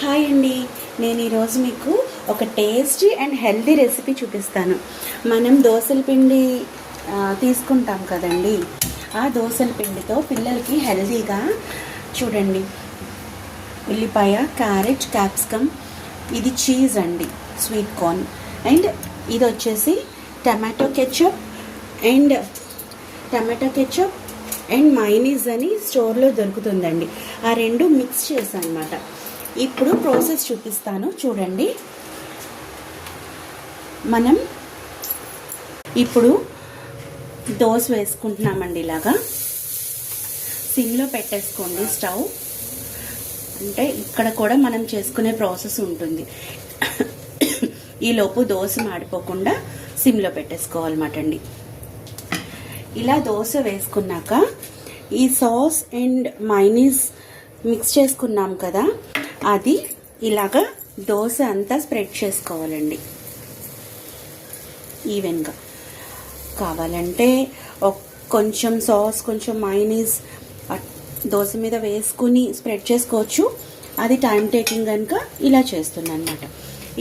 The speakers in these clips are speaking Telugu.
హాయ్ అండి, నేను ఈరోజు మీకు ఒక టేస్టీ అండ్ హెల్దీ రెసిపీ చూపిస్తాను. మనం దోసల పిండి తీసుకుంటాం కదండి, ఆ దోసల పిండితో పిల్లలకి హెల్దీగా చూడండి, ఉల్లిపాయ, క్యారెట్, క్యాప్సికమ్, ఇది చీజ్ అండి, స్వీట్ కార్న్, అండ్ ఇది వచ్చేసి టమాటో కెచప్ అండ్ మైనీస్ అని స్టోర్లో దొరుకుతుందండి. ఆ రెండు మిక్స్ చేశాను అనమాట. ఇప్పుడు ప్రాసెస్ చూపిస్తాను చూడండి. మనం ఇప్పుడు దోశ వేసుకుంటున్నామండి. ఇలాగా సిమ్లో పెట్టేసుకోండి స్టవ్. అంటే ఇక్కడ కూడా మనం చేసుకునే ప్రాసెస్ ఉంటుంది. ఈలోపు దోశ మాడిపోకుండా సిమ్లో పెట్టేసుకోవాలన్నమాట అండి. ఇలా దోశ వేసుకున్నాక ఈ సాస్ అండ్ మైనీస్ మిక్స్ చేసుకున్నాం కదా, అది ఇలాగా దోశ అంతా స్ప్రెడ్ చేసుకోవాలండి ఈవెన్గా. కావాలంటే కొంచెం సాస్, కొంచెం మైనీస్ దోశ మీద వేసుకుని స్ప్రెడ్ చేసుకోవచ్చు. అది టైం టేకింగ్ కనుక ఇలా చేస్తున్నాను అనమాట.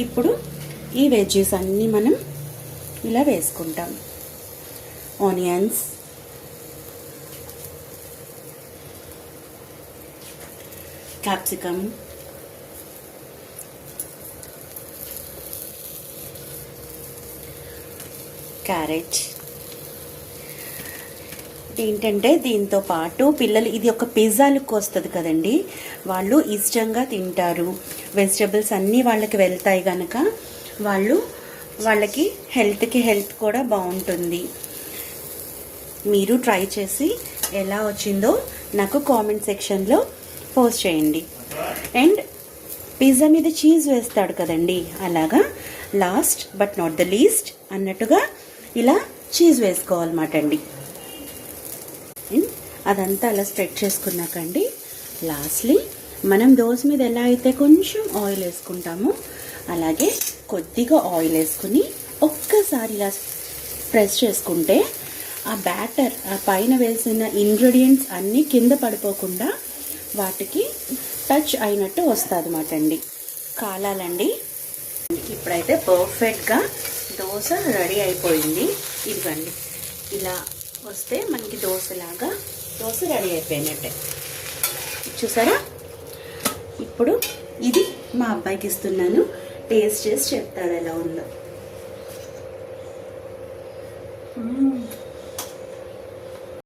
ఇప్పుడు ఈ వెజ్జెస్ అన్నీ మనం ఇలా వేసుకుంటాం. Onions, capsicum, carrot. ఏంటంటే దీంతో పాటు పిల్లలు, ఇది ఒక పిజ్జా లుక్ వస్తుంది కదండి, వాళ్ళు ఇష్టంగా తింటారు. వెజిటబుల్స్ అన్నీ వాళ్ళకి వెళ్తాయి కనుక వాళ్ళకి హెల్త్ కూడా బాగుంటుంది. మీరు ట్రై చేసి ఎలా వచ్చిందో నాకు కామెంట్ సెక్షన్లో పోస్ట్ చేయండి. అండ్ పిజ్జా మీద చీజ్ వేస్తాడు కదండి, అలాగా last but not the least అన్నట్టుగా ఇలా చీజ్ వేసుకోవాలన్నమాట అండి. అదంతా అలా స్ప్రెడ్ చేసుకున్నాకండి, లాస్ట్లీ మనం దోశ మీద ఎలా అయితే కొంచెం ఆయిల్ వేసుకుంటామో అలాగే కొద్దిగా ఆయిల్ వేసుకుని ఒక్కసారి ఇలా ప్రెస్ చేసుకుంటే ఆ బ్యాటర్, ఆ పైన వేసిన ఇంగ్రీడియంట్స్ అన్నీ కింద పడిపోకుండా వాటికి టచ్ అయినట్టు వస్తుంది అన్నమాట అండి. కాలాలండి. ఇప్పుడైతే పర్ఫెక్ట్గా దోశ రెడీ అయిపోయింది. ఇదిగండి, ఇలా వస్తే మనకి దోశ రెడీ అయిపోయినట్టే. చూసారా? ఇప్పుడు ఇది మా అబ్బాయికి ఇస్తున్నాను, టేస్ట్ చేసి చెప్తాడు ఎలా ఉందో.